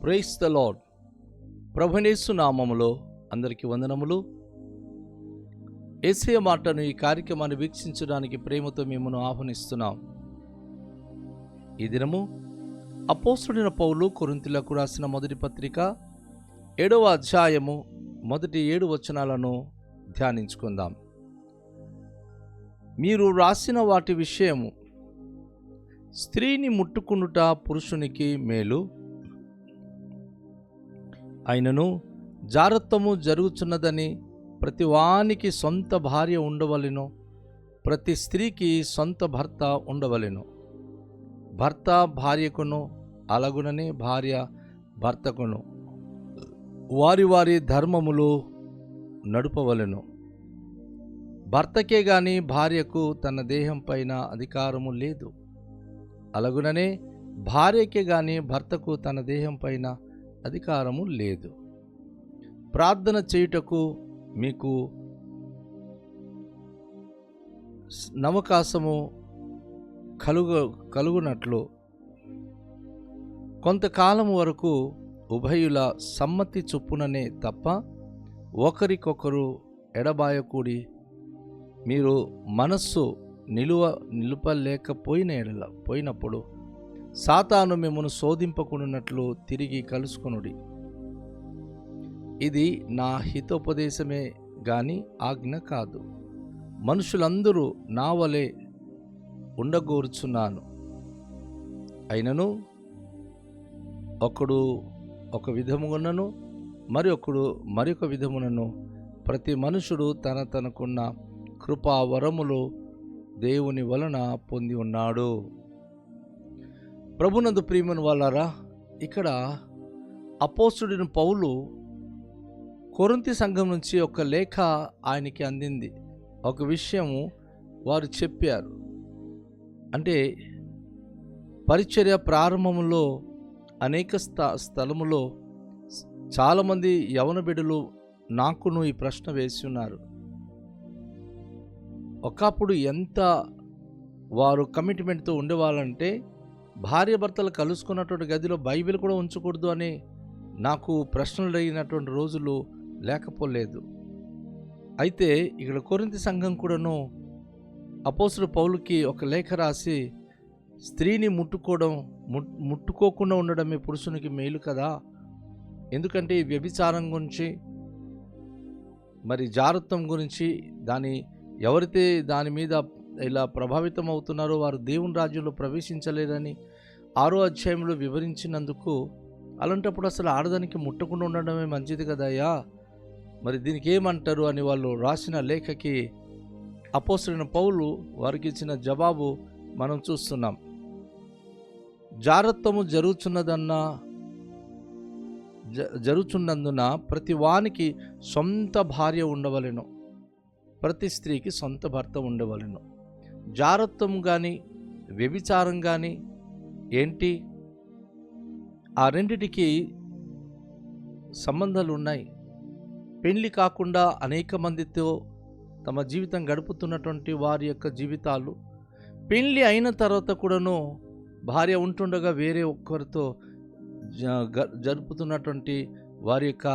Praise the lord. ప్రభునేసు నామములో అందరికీ వందనములు. యేసయ్య మాటను ఈ కార్యక్రమాన్ని వీక్షించడానికి ప్రేమతో మిమ్మల్ని ఆహ్వానిస్తున్నాం. ఈ దినము అపోస్తలుడైన పౌలు కొరింథీయులకు రాసిన మొదటి పత్రిక 7వ అధ్యాయము మొదటి 7 వచనాలను ధ్యానించుకుందాం. మీరు రాసిన వాటి విషయము స్త్రీని ముట్టుకునుట పురుషునికి మేలు, అయినను జారత్వము జరుగుచున్నదని ప్రతి వానికి సొంత భార్య ఉండవలెను, ప్రతి స్త్రీకి సొంత భర్త ఉండవలెను. భర్త భార్యకును అలాగుననే భార్య భర్తకును వారి వారి ధర్మములు నడుపవలెను. భర్తకే గాని భార్యకు తన దేహం పైన అధికారము లేదు, అలాగుననే భార్యకే గాని భర్తకు తన దేహం పైన అధికారము లేదు. ప్రార్థన చేయుటకు మీకు నవకాశము కలుగునట్లు కొంతకాలం వరకు ఉభయుల సమ్మతి చొప్పుననే తప్ప ఒకరికొకరు ఎడబాయకూడి మీరు మనస్సు నిలుపలేకపోయినప్పుడు సాతాను మిమ్మను శోధింపకున్నట్లు తిరిగి కలుసుకొనుడి. ఇది నా హితోపదేశమే గాని ఆజ్ఞ కాదు. మనుషులందరూ నా వలె ఉండగోరుచున్నాను. అయినను ఒకడు ఒక విధమునను మరొకడు మరొక విధమునను, ప్రతి మనుషుడు తనకున్న కృపావరములు దేవుని వలన పొంది ఉన్నాడు. ప్రభునందు ప్రియమైన వాళ్ళారా, ఇక్కడ అపోస్తలుడైన పౌలు కొరింథీ సంఘం నుంచి ఒక లేఖ ఆయనకి అందింది. ఒక విషయము వారు చెప్పారు. అంటే పరిచర్య ప్రారంభంలో అనేక స్థలములో చాలామంది యవన బిడ్డలు నాకును ఈ ప్రశ్న వేసి ఉన్నారు. ఒకప్పుడు ఎంత వారు కమిట్మెంట్తో ఉండేవాళ్ళంటే భార్యాభర్తలు కలుసుకున్నటువంటి గదిలో బైబిల్ కూడా ఉంచకూడదు అని నాకు ప్రశ్నలు అడిగినటువంటి రోజులు లేకపోలేదు. అయితే ఇక్కడ కొరింథీ సంఘం కూడాను అపోస్తలుడు పౌలుకి ఒక లేఖ రాసి, స్త్రీని ముట్టుకోకుండా ఉండడమే పురుషునికి మేలు కదా, ఎందుకంటే ఈ వ్యభిచారం గురించి మరి జారత్వం గురించి ఎవరైతే దాని మీద ఇలా ప్రభావితం అవుతున్నారో వారు దేవుని రాజ్యంలో ప్రవేశించలేరని 6వ అధ్యాయంలో వివరించినందుకు, అలాంటప్పుడు అసలు ఆడదానికి ముట్టకుండా ఉండడమే మంచిది కదయ్యా, మరి దీనికి ఏమంటారు అని వాళ్ళు రాసిన లేఖకి అపోస్తలుడైన పౌలు వారికి ఇచ్చిన జవాబు మనం చూస్తున్నాం. జారత్వము జరుగుచున్నందున ప్రతి వానికి సొంత భార్య ఉండవలెను, ప్రతి స్త్రీకి సొంత భర్త ఉండవలెను. జారత్వం కానీ వ్యభిచారం కానీ ఏంటి? ఆ రెండిటికి సంబంధాలు ఉన్నాయి. పెళ్లి కాకుండా అనేక మందితో తమ జీవితం గడుపుతున్నటువంటి వారి యొక్క జీవితాలు, పెళ్లి అయిన తర్వాత కూడాను భార్య ఉంటుండగా వేరే ఒక్కరితో జరుపుతున్నటువంటి వారి యొక్క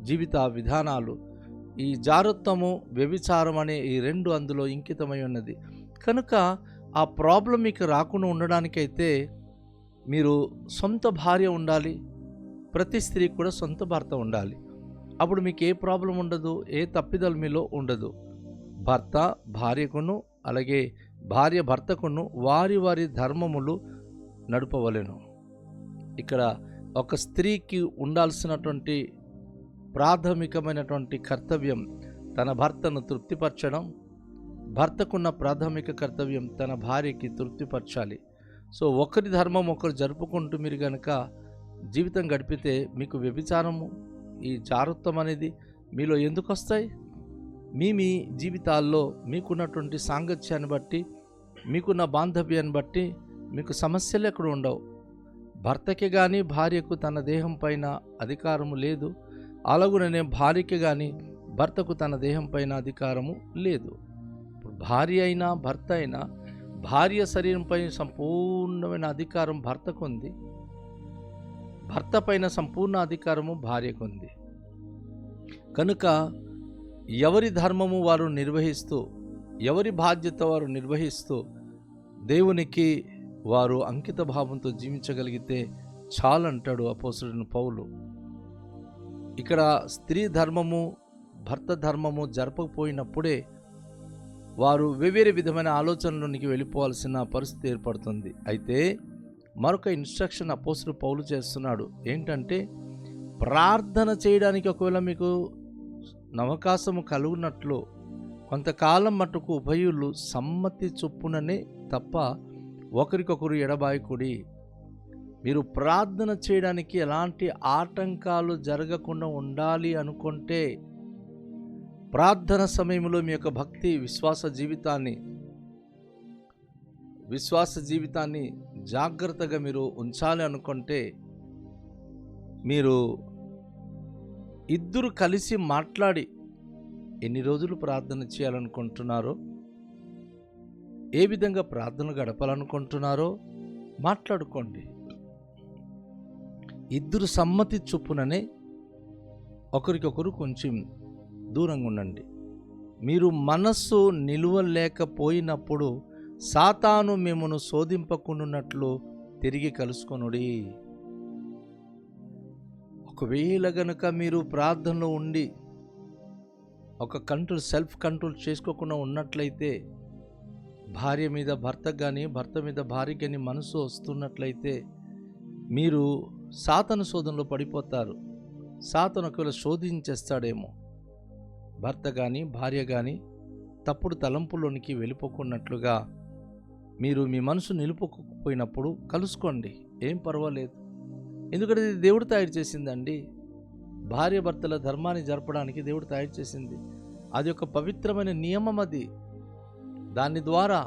జీవిత విధానాలు, ఈ జారత్వము వ్యభిచారం అనే ఈ రెండు అందులో ఇంకితమై ఉన్నది. కనుక ఆ ప్రాబ్లం మీకు రాకుండా ఉండడానికైతే మీరు సొంత భార్య ఉండాలి, ప్రతి స్త్రీకి కూడా సొంత భర్త ఉండాలి. అప్పుడు మీకు ఏ ప్రాబ్లం ఉండదు, ఏ తప్పిదలు మీలో ఉండదు. భర్త భార్యకును అలాగే భార్య భర్తకును వారి వారి ధర్మములు నడుపవలెను. ఇక్కడ ఒక స్త్రీకి ఉండాల్సినటువంటి ప్రాథమికమైనటువంటి కర్తవ్యం తన భర్తను తృప్తిపరచడం, భర్తకున్న ప్రాథమిక కర్తవ్యం తన భార్యకి తృప్తిపరచాలి. సో ఒకరి ధర్మం ఒకరు జరుపుకుంటూ మీరు కనుక జీవితం గడిపితే మీకు వ్యభిచారము, ఈ జారత్వం అనేది మీలో ఎందుకు వస్తాయి? మీ జీవితాల్లో మీకున్నటువంటి సాంగత్యాన్ని బట్టి, మీకున్న బాంధవ్యాన్ని బట్టి మీకు సమస్యలు ఎక్కడ ఉండవు. భర్తకి కానీ భార్యకు తన దేహం పైన అధికారము లేదు, అలాగుననే భార్యకి కానీ భర్తకు తన దేహం పైన అధికారము లేదు. ఇప్పుడు భార్య అయినా భర్త అయినా భార్య శరీరంపై సంపూర్ణమైన అధికారం భర్తకు ఉంది, భర్త పైన సంపూర్ణ అధికారము భార్యకు ఉంది. కనుక ఎవరి ధర్మము వారు నిర్వహిస్తూ, ఎవరి బాధ్యత వారు నిర్వహిస్తూ దేవునికి వారు అంకిత భావంతో జీవించగలిగితే చాలంటాడు అపోస్తలుడైన పౌలు. ఇక్కడ స్త్రీ ధర్మము భర్త ధర్మము జరపకపోయినప్పుడే వారు వేవేరే విధమైన ఆలోచనలోనికి వెళ్ళిపోవాల్సిన పరిస్థితి ఏర్పడుతుంది. అయితే మరొక ఇన్స్ట్రక్షన్ అపోస్తలుడు పౌలు చేస్తున్నాడు. ఏంటంటే, ప్రార్థన చేయడానికి ఒకవేళ మీకు అవకాశము కలుగునట్లు కొంతకాలం మటుకు ఉభయులు సమ్మతి చొప్పుననే తప్ప ఒకరికొకరు ఎడబాయకుడి. మీరు ప్రార్థన చేయడానికి ఎలాంటి ఆటంకాలు జరగకుండా ఉండాలి అనుకుంటే, ప్రార్థన సమయంలో మీ యొక్క భక్తి విశ్వాస జీవితాన్ని జాగ్రత్తగా మీరు ఉంచాలి అనుకుంటే, మీరు ఇద్దరు కలిసి మాట్లాడి ఎన్ని రోజులు ప్రార్థన చేయాలనుకుంటున్నారో, ఏ విధంగా ప్రార్థన గడపాలనుకుంటున్నారో మాట్లాడుకోండి. ఇద్దరు సమ్మతి చొప్పుననే ఒకరికొకరు కొంచెం దూరంగా ఉండండి. మీరు మనస్సు నిలువలేకపోయినప్పుడు సాతాను మిమ్మును శోధింపకుండునట్లు తిరిగి కలుసుకొనుడి. ఒకవేళ గనుక మీరు ప్రార్థనలో ఉండి ఒక సెల్ఫ్ కంట్రోల్ చేసుకోకుండా ఉన్నట్లయితే, భార్య మీద భర్తకు కానీ భర్త మీద భార్య కానీ మనసు వస్తున్నట్లయితే మీరు సాతాను శోధనలో పడిపోతారు. సాతాను ఒకవేళ శోధించేస్తాడేమో. భర్త కానీ భార్య కానీ తప్పుడు తలంపులోనికి వెళ్ళిపోకున్నట్లుగా మీరు మీ మనసు నిలుపుకోకపోయినప్పుడు కలుసుకోండి, ఏం పర్వాలేదు. ఎందుకంటే ఇది దేవుడు తయారు చేసిందండి. భార్య భర్తల ధర్మాన్ని జరపడానికి దేవుడు తయారు చేసింది. అది ఒక పవిత్రమైన నియమం. అది దాని ద్వారా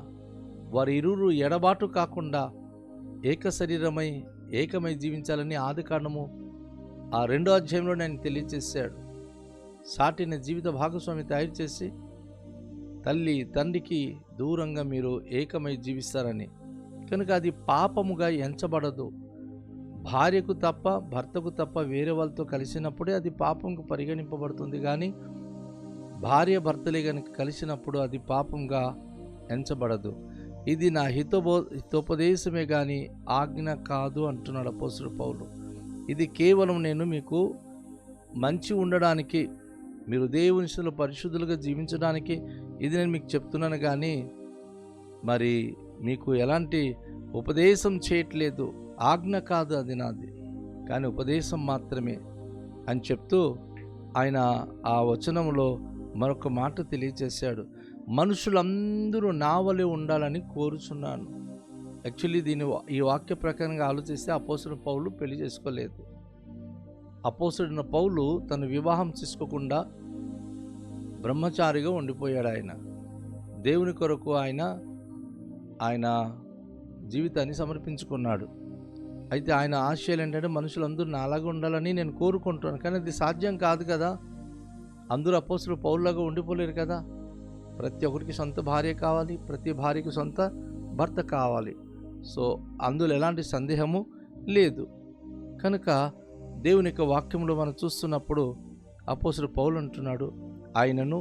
వారి ఇరువురు ఎడబాటు కాకుండా ఏక శరీరమై ఏకమై జీవించాలని ఆదికాండము 2వ అధ్యాయంలో ఆయన తెలియజేశాడు. సాటిన జీవిత భాగస్వామి తయారు చేసి తల్లి తండ్రికి దూరంగా మీరు ఏకమై జీవిస్తారని. కనుక అది పాపముగా ఎంచబడదు. భార్యకు తప్ప భర్తకు తప్ప వేరే వాళ్ళతో కలిసినప్పుడే అది పాపంకు పరిగణింపబడుతుంది. కానీ భార్య భర్తలే కనుక కలిసినప్పుడు అది పాపంగా ఎంచబడదు. ఇది నా హితోపదేశమే కానీ ఆజ్ఞ కాదు అంటున్నాడు అపోస్తలుడు పౌలు. ఇది కేవలం నేను మీకు మంచి ఉండడానికి, మీరు దేవుని దృష్టిలో పరిశుద్ధులుగా జీవించడానికి ఇది నేను మీకు చెప్తున్నాను. కానీ మరి మీకు ఎలాంటి ఉపదేశం చేయట్లేదు. ఆజ్ఞ కాదు అది నాది, కానీ ఉపదేశం మాత్రమే అని చెప్తూ ఆయన ఆ వచనంలో మరొక మాట తెలియజేశాడు. మనుషులందరూ నా వలె ఉండాలని కోరుచున్నాను. యాక్చువల్లీ ఈ వాక్య ప్రకారంగా ఆలోచిస్తే అపోస్తలుడు పౌలు పెళ్లి చేసుకోలేదు. అపోస్తలుడైన పౌలు తను వివాహం చేసుకోకుండా బ్రహ్మచారిగా ఉండిపోయాడు. ఆయన దేవుని కొరకు ఆయన జీవితాన్ని సమర్పించుకున్నాడు. అయితే ఆయన ఆశయాలు ఏంటంటే, మనుషులందరూ నాలాగా ఉండాలని నేను కోరుకుంటున్నాను. కానీ అది సాధ్యం కాదు కదా. అందరూ అపోస్తలుడు పౌలులాగా ఉండిపోలేరు కదా. ప్రతి ఒక్కరికి సొంత భార్య కావాలి, ప్రతి భార్యకి సొంత భర్త కావాలి. సో అందులో ఎలాంటి సందేహము లేదు. కనుక దేవుని యొక్క వాక్యంలో మనం చూస్తున్నప్పుడు అపోస్తలుడు పౌలు అంటున్నాడు, ఆయనను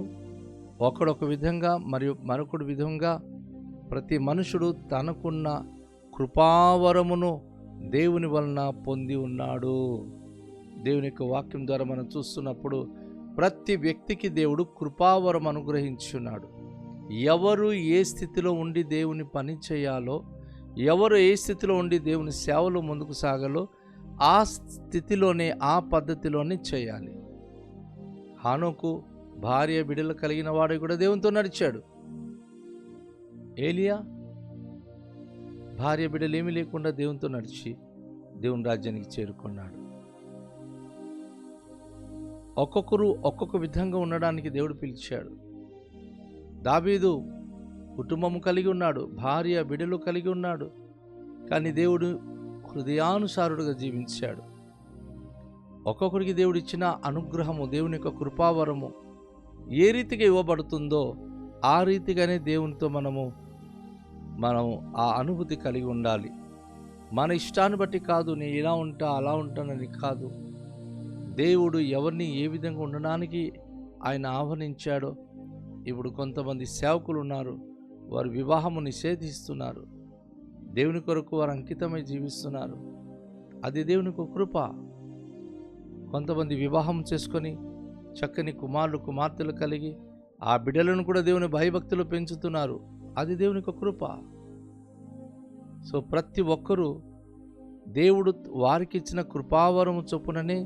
ఒకడొక విధంగా మరియు మరొకడు విధంగా ప్రతి మనుషుడు తనకున్న కృపావరమును దేవుని వలన పొంది ఉన్నాడు. దేవుని యొక్క వాక్యం ద్వారా మనం చూస్తున్నప్పుడు ప్రతి వ్యక్తికి దేవుడు కృపావరం అనుగ్రహించున్నాడు. ఎవరు ఏ స్థితిలో ఉండి దేవుని పని చేయాలో, ఎవరు ఏ స్థితిలో ఉండి దేవుని సేవలో ముందుకు సాగాలో ఆ స్థితిలోనే, ఆ పద్ధతిలోనే చేయాలి. హానోకు భార్య బిడ్డలు కలిగిన వాడు కూడా దేవునితో నడిచాడు. ఏలియా భార్య బిడ్డలు ఏమీ లేకుండా దేవునితో నడిచి దేవుని రాజ్యానికి చేరుకున్నాడు. ఒక్కొక్కరు ఒక్కొక్క విధంగా ఉండడానికి దేవుడు పిలిచాడు. దావీదు కుటుంబము కలిగి ఉన్నాడు, భార్య బిడ్డలు కలిగి ఉన్నాడు. కానీ దేవుడు హృదయానుసారుడుగా జీవించాడు. ఒక్కొక్కరికి దేవుడు ఇచ్చిన అనుగ్రహము, దేవుని యొక్క కృపావరము ఏ రీతిగా ఇవ్వబడుతుందో ఆ రీతిగానే దేవునితో మనం ఆ అనుభూతి కలిగి ఉండాలి. మన ఇష్టాన్ని బట్టి కాదు, నేను ఇలా ఉంటా అలా ఉంటానని కాదు. దేవుడు ఎవరిని ఏ విధంగా ఉండడానికి ఆయన ఆహ్వానించాడో. ఇప్పుడు కొంతమంది సేవకులు ఉన్నారు, వారు వివాహము నిషేధిస్తున్నారు, దేవుని కొరకు వారు అంకితమై జీవిస్తున్నారు. అది దేవునికి ఒక కృప. కొంతమంది వివాహం చేసుకొని చక్కని కుమారులు కుమార్తెలు కలిగి ఆ బిడ్డలను కూడా దేవుని భయభక్తులు పెంచుతున్నారు. అది దేవునికి ఒక కృప. సో ప్రతి ఒక్కరూ దేవుడు వారికి ఇచ్చిన కృపావరము చొప్పుననే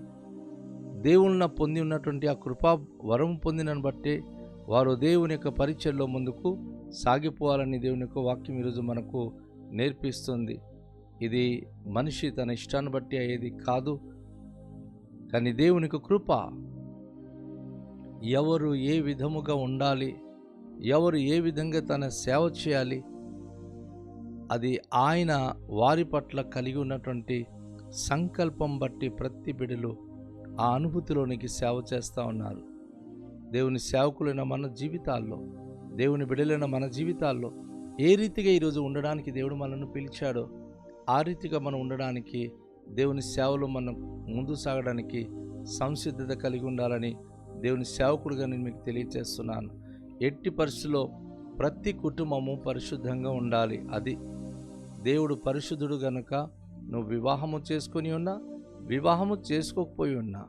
దేవుళ్ళ పొంది ఉన్నటువంటి ఆ కృపా వరం పొందినని బట్టి వారు దేవుని యొక్క పరిచయలో ముందుకు సాగిపోవాలని దేవుని యొక్క వాక్యం ఈరోజు మనకు నేర్పిస్తుంది. ఇది మనిషి తన ఇష్టాన్ని బట్టి అయ్యేది కాదు, కానీ దేవునికి కృప. ఎవరు ఏ విధముగా ఉండాలి, ఎవరు ఏ విధంగా తన సేవ చేయాలి, అది ఆయన వారి పట్ల కలిగి ఉన్నటువంటి సంకల్పం బట్టి ప్రతి బిడ్డలు ఆ అనుభూతిలోనికి సేవ చేస్తూ ఉన్నారు. దేవుని సేవకులైన మన జీవితాల్లో, దేవుని బిడ్డలైన మన జీవితాల్లో ఏ రీతిగా ఈరోజు ఉండడానికి దేవుడు మనల్ని పిలిచాడో ఆ రీతిగా మనం ఉండడానికి, దేవుని సేవలో మనం ముందు సాగడానికి సంసిద్ధత కలిగి ఉండాలని దేవుని సేవకుడిగా నేను మీకు తెలియజేస్తున్నాను. ఎట్టి పరిస్థితుల్లో ప్రతి కుటుంబము పరిశుద్ధంగా ఉండాలి. అది దేవుడు పరిశుద్ధుడు గనుక నువ్వు వివాహము చేసుకొని ఉన్నా, వివాహము చేసుకోకపోయి ఉన్నా,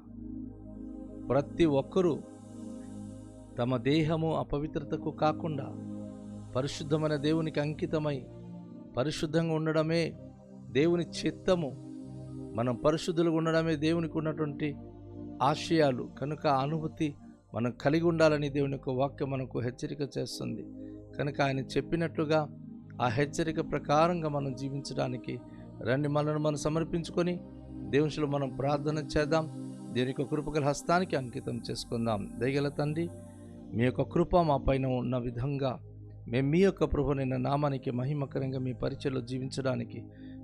ప్రతి ఒక్కరూ తమ దేహము అపవిత్రతకు కాకుండా పరిశుద్ధమైన దేవునికి అంకితమై పరిశుద్ధంగా ఉండడమే దేవుని చిత్తము. మనం పరిశుద్ధులుగా ఉండడమే దేవునికి ఉన్నటువంటి ఆశయాలు కనుక ఆ అనుభూతి మనం కలిగి ఉండాలని దేవుని యొక్క వాక్యం మనకు హెచ్చరిక చేస్తుంది. కనుక ఆయన చెప్పినట్లుగా ఆ హెచ్చరిక ప్రకారంగా మనం జీవించడానికి రండి, మనల్ని మనం సమర్పించుకొని దేవునిలో మనం ప్రార్థన చేద్దాం. దేవుని యొక్క కృపగల హస్తానికి అంకితం చేసుకుందాం. దయగల తండ్రి, మీ యొక్క కృప మా పైన ఉన్న విధంగా మేము మీ యొక్క ప్రభువైన నామానికి మహిమకరంగా మీ పరిచయలో జీవించడానికి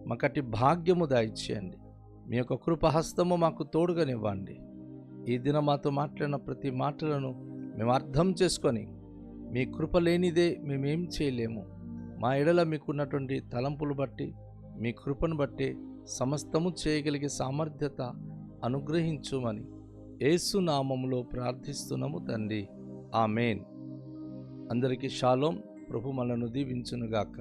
మాకటి భాగ్యము దయచేయండి. మీ యొక్క కృప హస్తము మాకు తోడుగానివ్వండి. ఈ దినం మాతో మాట్లాడిన ప్రతి మాటలను మేము అర్థం చేసుకొని, మీ కృప లేనిదే మేమేం చేయలేము, మా ఎడల మీకున్నటువంటి తలంపులు బట్టి మీ కృపను బట్టి సమస్తము చేయగలిగే సామర్థ్యత అనుగ్రహించుమని యేసు నామములో ప్రార్థిస్తున్నాము తండ్రి. ఆమేన్. అందరికీ షాలోం. ప్రభు మనల్ని దీవించునుగాక.